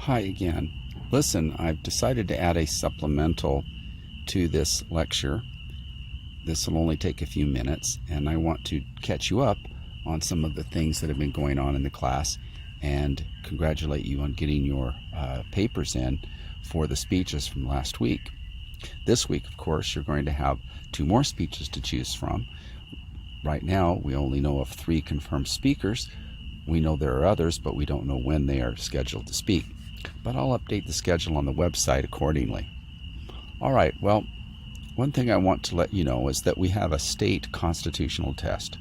Hi again. Listen, I've decided to add a supplemental to this lecture. This will only take a few minutes, and I want to catch you up on some of the things that have been going on in the class and congratulate you on getting your papers in for the speeches from last week. This week, of course, you're going to have 2 more speeches to choose from. Right now, we only know of 3 confirmed speakers. We know there are others, but we don't know when they are scheduled to speak. But I'll update the schedule on the website accordingly. All right, well, one thing I want to let you know is that we have a state constitutional test.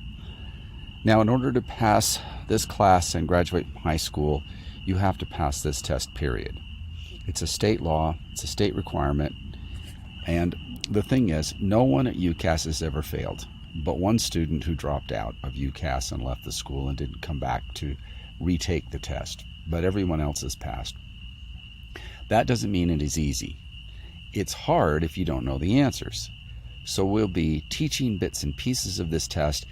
Now, in order to pass this class and graduate from high school, you have to pass this test, period. It's a state law, it's a state requirement, and the thing is, no one at UCAS has ever failed, but one student who dropped out of UCAS and left the school and didn't come back to retake the test, but everyone else has passed. That doesn't mean it is easy. It's hard if you don't know the answers. So we'll be teaching bits and pieces of this test,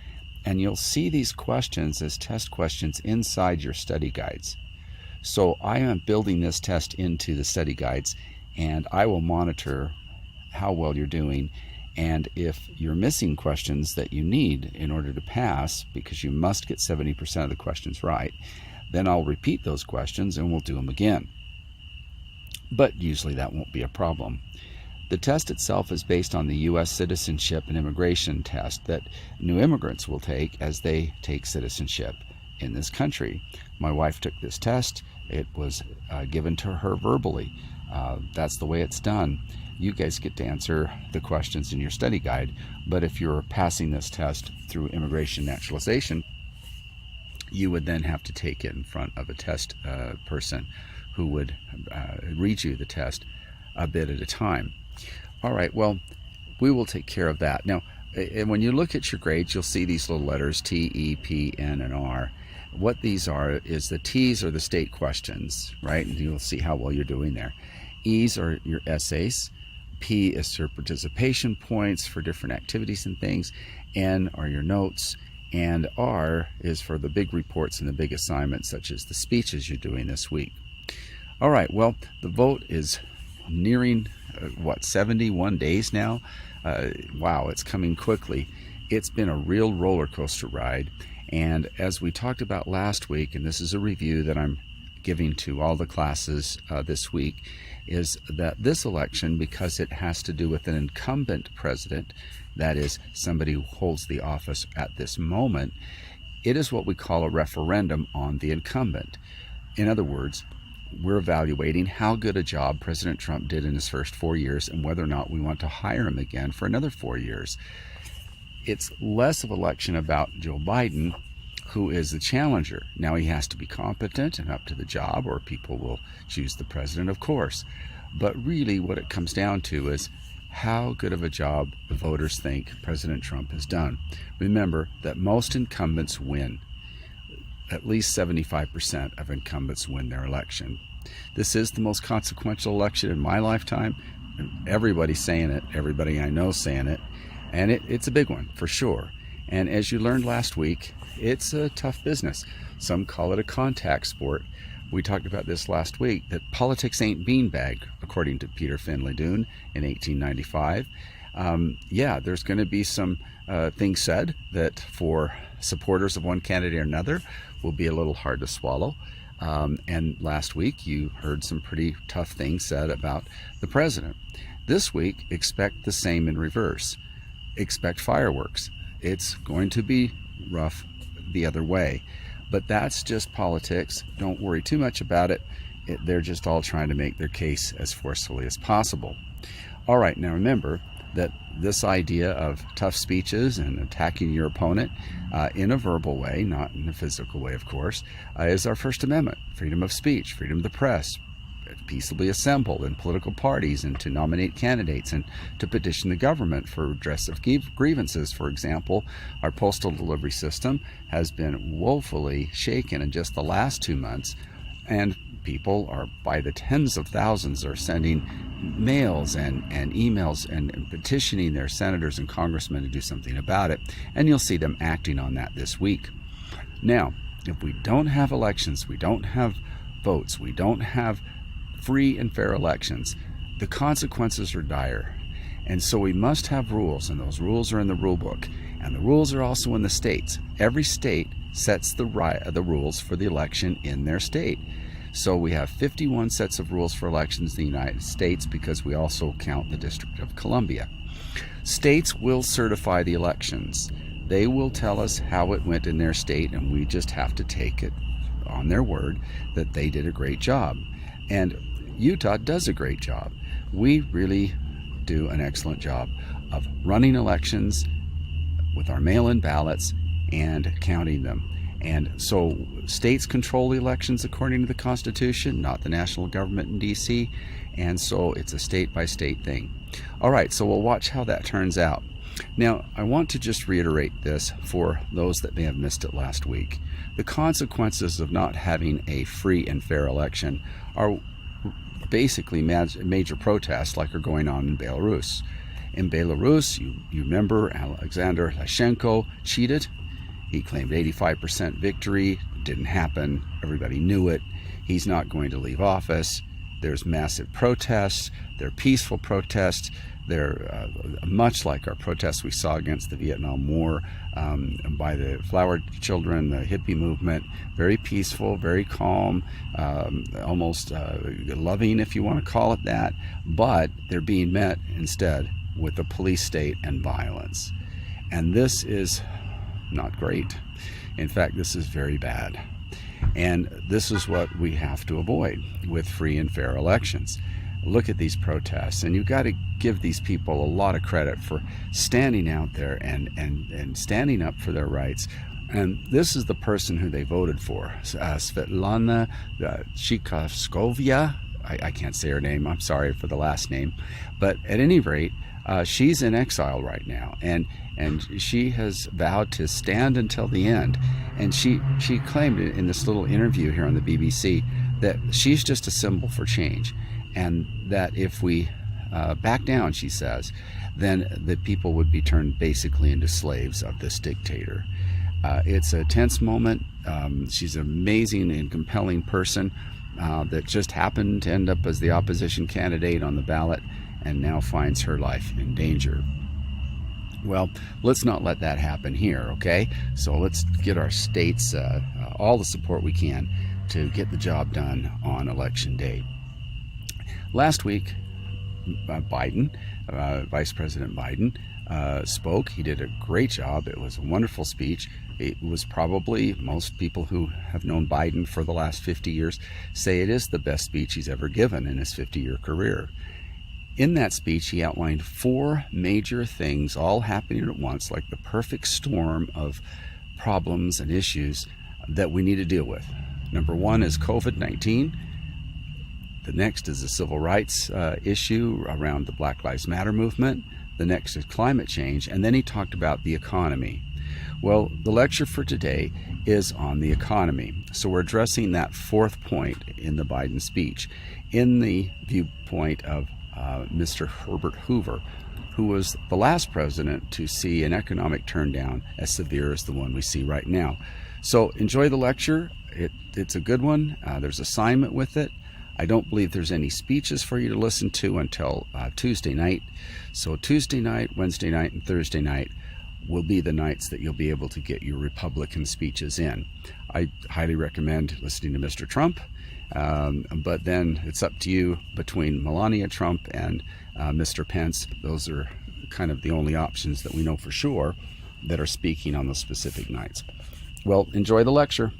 and you'll see these questions as test questions inside your study guides. So I am building this test into the study guides, and I will monitor how well you're doing. And if you're missing questions that you need in order to pass, because you must get 70% of the questions right, then I'll repeat those questions and we'll do them again. But usually that won't be a problem. The test itself is based on the U.S. citizenship and immigration test that new immigrants will take as they take citizenship in this country. My wife took this test. It was given to her verbally. That's the way it's done. You guys get to answer the questions in your study guide, but if you're passing this test through immigration naturalization, you would then have to take it in front of a test person who would read you the test a bit at a time. All right, well, we will take care of that. Now, when you look at your grades, you'll see these little letters, T, E, P, N, and R. What these are is the T's are the state questions, right? And you'll see how well you're doing there. E's are your essays. P is your participation points for different activities and things. N are your notes. And R is for the big reports and the big assignments, such as the speeches you're doing this week. All right, well, the vote is nearing, 71 days now? Wow, it's coming quickly. It's been a real roller coaster ride. And as we talked about last week, and this is a review that I'm giving to all the classes this week, is that this election, because it has to do with an incumbent president, that is somebody who holds the office at this moment, it is what we call a referendum on the incumbent. In other words, we're evaluating how good a job President Trump did in his first 4 years and whether or not we want to hire him again for another 4 years. It's less of an election about Joe Biden, who is the challenger. Now he has to be competent and up to the job, or people will choose the president, of course. But really what it comes down to is how good of a job the voters think President Trump has done. Remember that most incumbents win. At least 75% of incumbents win their election. This is the most consequential election in my lifetime. Everybody's saying it. Everybody I know is saying it. And it's a big one, for sure. And as you learned last week, it's a tough business. Some call it a contact sport. We talked about this last week, that politics ain't beanbag, according to Peter Finley-Doon in 1895. Yeah, there's going to be some things said that for supporters of one candidate or another will be a little hard to swallow. And last week you heard some pretty tough things said about the president. This week, expect the same in reverse. Expect fireworks. It's going to be rough the other way. But that's just politics. Don't worry too much about it. They're just all trying to make their case as forcefully as possible. All right, now remember that this idea of tough speeches and attacking your opponent in a verbal way, not in a physical way, of course, is our First Amendment. Freedom of speech, freedom of the press, peaceably assemble in political parties and to nominate candidates and to petition the government for redress of grievances. For example, our postal delivery system has been woefully shaken in just the last 2 months, and people are, by the tens of thousands, are sending mails and emails and petitioning their senators and congressmen to do something about it, and you'll see them acting on that this week. Now, if we don't have elections, we don't have votes, we don't have free and fair elections, the consequences are dire. And so we must have rules, and those rules are in the rule book. And the rules are also in the states. Every state sets the rules for the election in their state. So we have 51 sets of rules for elections in the United States, because we also count the District of Columbia. States will certify the elections. They will tell us how it went in their state, and we just have to take it on their word that they did a great job. And Utah does a great job. We really do an excellent job of running elections with our mail-in ballots and counting them. And so states control the elections according to the Constitution, not the national government in D.C., and so it's a state-by-state thing. All right, so we'll watch how that turns out. Now, I want to just reiterate this for those that may have missed it last week. The consequences of not having a free and fair election are basically major protests like are going on in Belarus. In Belarus, you remember Alexander Lukashenko cheated. He claimed 85% victory. It didn't happen. Everybody knew it. He's not going to leave office. There's massive protests. They're peaceful protests. They're much like our protests we saw against the Vietnam War by the flower children, the hippie movement. Very peaceful, very calm, almost loving, if you want to call it that. But they're being met instead with the police state and violence. And this is not great. In fact, this is very bad. And this is what we have to avoid with free and fair elections. Look at these protests, and you've got to give these people a lot of credit for standing out there and standing up for their rights. And this is the person who they voted for, Svetlana Tsikhanouskaya. I can't say her name. I'm sorry for the last name. But at any rate, she's in exile right now, and she has vowed to stand until the end. And she claimed in this little interview here on the BBC that she's just a symbol for change, and that if we back down, she says, then the people would be turned basically into slaves of this dictator. It's a tense moment. She's an amazing and compelling person that just happened to end up as the opposition candidate on the ballot, and now finds her life in danger. Well, let's not let that happen here, okay? So let's get our states all the support we can to get the job done on Election Day. Last week, Biden, Vice President Biden, spoke. He did a great job. It was a wonderful speech. It was probably, most people who have known Biden for the last 50 years say it is the best speech he's ever given in his 50-year career. In that speech, he outlined 4 major things all happening at once, like the perfect storm of problems and issues that we need to deal with. Number 1 is COVID-19. The next is the civil rights issue around the Black Lives Matter movement. The next is climate change. And then he talked about the economy. Well, the lecture for today is on the economy. So we're addressing that 4th point in the Biden speech in the viewpoint of Mr. Herbert Hoover, who was the last president to see an economic turndown as severe as the one we see right now. So enjoy the lecture. It's a good one. There's assignment with it. I don't believe there's any speeches for you to listen to until Tuesday night. So Tuesday night, Wednesday night, and Thursday night will be the nights that you'll be able to get your Republican speeches in. I highly recommend listening to Mr. Trump. But then it's up to you between Melania Trump and Mr. Pence. Those are kind of the only options that we know for sure that are speaking on those specific nights. Well, enjoy the lecture.